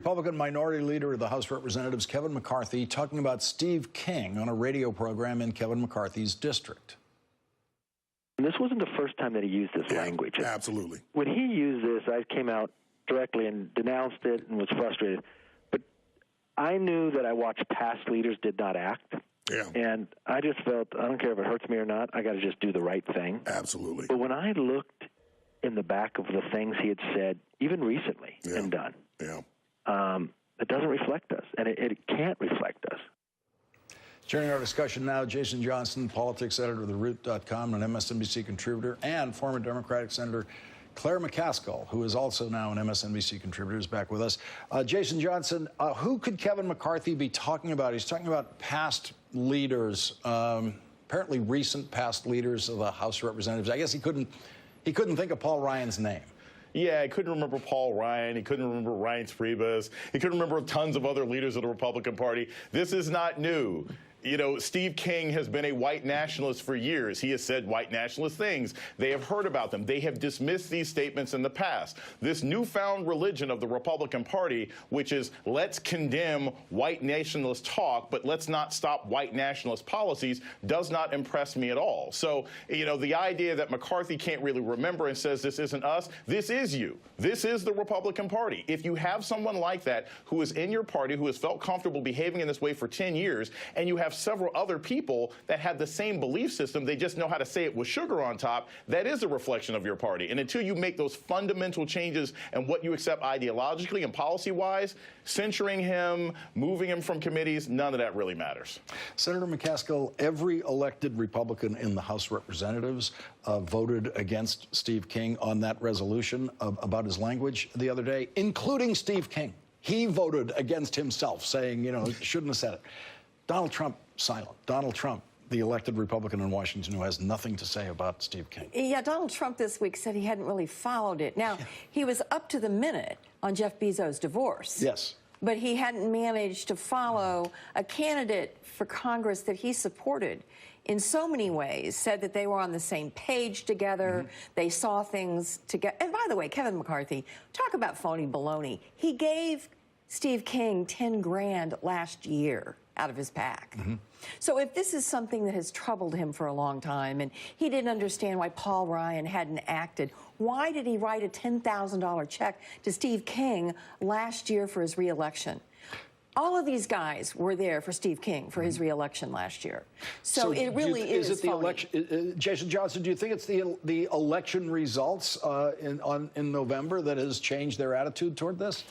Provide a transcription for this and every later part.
Republican Minority Leader of the House of Representatives, Kevin McCarthy, talking about Steve King on a radio program in Kevin McCarthy's district. This wasn't the first time that he used this language. Absolutely. When he used this, I came out directly and denounced it and was frustrated. But I knew that I watched past leaders did not act. Yeah. And I just felt, I don't care if it hurts me or not, I got to just do the right thing. Absolutely. But when I looked in the back of the things he had said, even recently, and done, it doesn't reflect us, and it can't reflect us. Joining our discussion now, Jason Johnson, politics editor of TheRoot.com and an MSNBC contributor, and former Democratic Senator Claire McCaskill, who is also now an MSNBC contributor, is back with us. Jason Johnson, who could Kevin McCarthy be talking about? He's talking about past leaders, apparently recent past leaders of the House of Representatives. I guess he couldn't think of Paul Ryan's name. Yeah, he couldn't remember Paul Ryan. He couldn't remember Reince Priebus. He couldn't remember tons of other leaders of the Republican Party. This is not new. You know, Steve King has been a white nationalist for years. He has said white nationalist things. They have heard about them. They have dismissed these statements in the past. This newfound religion of the Republican Party, which is let's condemn white nationalist talk, but let's not stop white nationalist policies, does not impress me at all. So, you know, the idea that McCarthy can't really remember and says this isn't us, this is you. This is the Republican Party. If you have someone like that who is in your party, who has felt comfortable behaving in this way for 10 years, and you have several other people that have the same belief system, they just know how to say it with sugar on top, that is a reflection of your party. And until you make those fundamental changes and what you accept ideologically and policy-wise, censuring him, moving him from committees, none of that really matters. Senator McCaskill, every elected Republican in the House of Representatives voted against Steve King on that resolution about his language the other day, including Steve King. He voted against himself, saying, you know, shouldn't have said it. Donald Trump, silent. Donald Trump, the elected Republican in Washington who has nothing to say about Steve King. Yeah, Donald Trump this week said he hadn't really followed it. Now, he was up to the minute on Jeff Bezos' divorce. Yes. But he hadn't managed to follow a candidate for Congress that he supported in so many ways, said that they were on the same page together, they saw things together. And by the way, Kevin McCarthy, talk about phony baloney. He gave Steve King 10 grand last year out of his PAC. So if this is something that has troubled him for a long time and he didn't understand why Paul Ryan hadn't acted, why did he write a $10,000 check to Steve King last year for his reelection? All of these guys were there for Steve King for his reelection last year. So it really is it the election? Jason Johnson, do you think it's the election results in November that has changed their attitude toward this?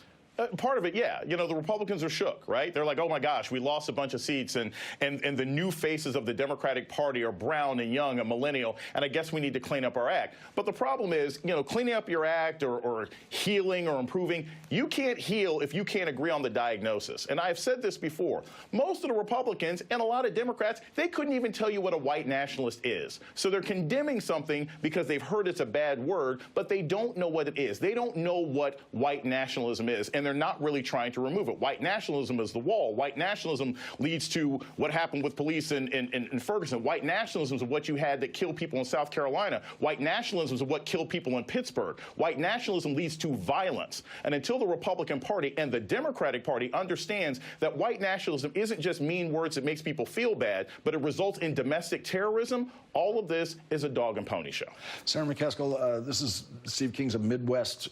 Part of it, yeah. You know, the Republicans are shook, right? They're like, oh, my gosh, we lost a bunch of seats, and the new faces of the Democratic Party are brown and young and millennial, and I guess we need to clean up our act. But the problem is, you know, cleaning up your act or healing or improving, you can't heal if you can't agree on the diagnosis. And I've said this before. Most of the Republicans and a lot of Democrats, they couldn't even tell you what a white nationalist is. So they're condemning something because they've heard it's a bad word, but they don't know what it is. They don't know what white nationalism is. And they're not really trying to remove it. White nationalism is the wall. White nationalism leads to what happened with police in Ferguson. White nationalism is what you had that killed people in South Carolina. White nationalism is what killed people in Pittsburgh. White nationalism leads to violence. And until the Republican Party and the Democratic Party understands that white nationalism isn't just mean words that makes people feel bad, but it results in domestic terrorism, all of this is a dog and pony show. Senator McCaskill, this is Steve King's a Midwest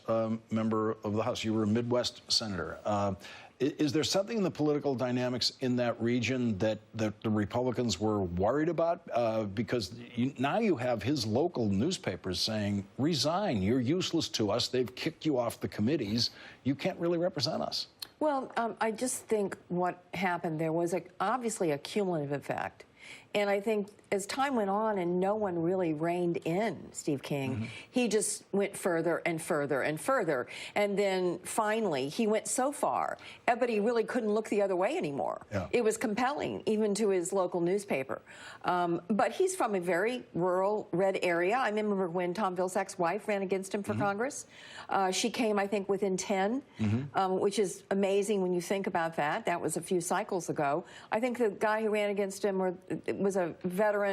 member of the House. You were a Midwest senator. Is there something in the political dynamics in that region that the Republicans were worried about? Because now you have his local newspapers saying, resign, you're useless to us, they've kicked you off the committees, you can't really represent us. Well, I just think what happened there was obviously a cumulative effect. And I think as time went on and no one really reined in Steve King, he just went further and further and further. And then finally, he went so far, but he really couldn't look the other way anymore. Yeah. It was compelling, even to his local newspaper. But he's from a very rural red area. I remember when Tom Vilsack's wife ran against him for Congress. She came, I think, within 10, which is amazing when you think about that. That was a few cycles ago. I think the guy who ran against him was a veteran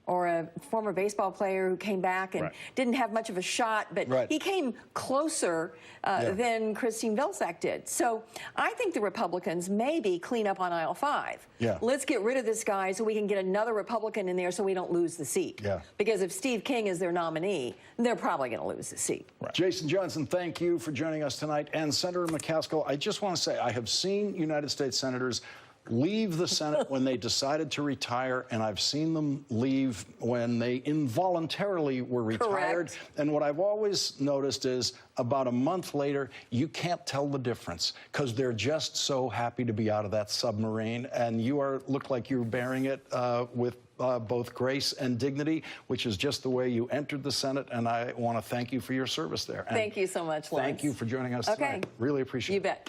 or a former baseball player who came back and didn't have much of a shot, but he came closer than Christine Vilsack did. So I think the Republicans maybe clean up on aisle 5. Let's get rid of this guy so we can get another Republican in there so we don't lose the seat. Because if Steve King is their nominee, they're probably going to lose the seat. Jason Johnson, thank you for joining us tonight. And Senator McCaskill, I just want to say I have seen United States senators leave the Senate when they decided to retire, and I've seen them leave when they involuntarily were retired. And what I've always noticed is about a month later, you can't tell the difference because they're just so happy to be out of that submarine, and you look like you're bearing it with both grace and dignity, which is just the way you entered the Senate, and I want to thank you for your service there. And thank you so much, Lawrence. Thank you for joining us tonight. Really appreciate it. You bet.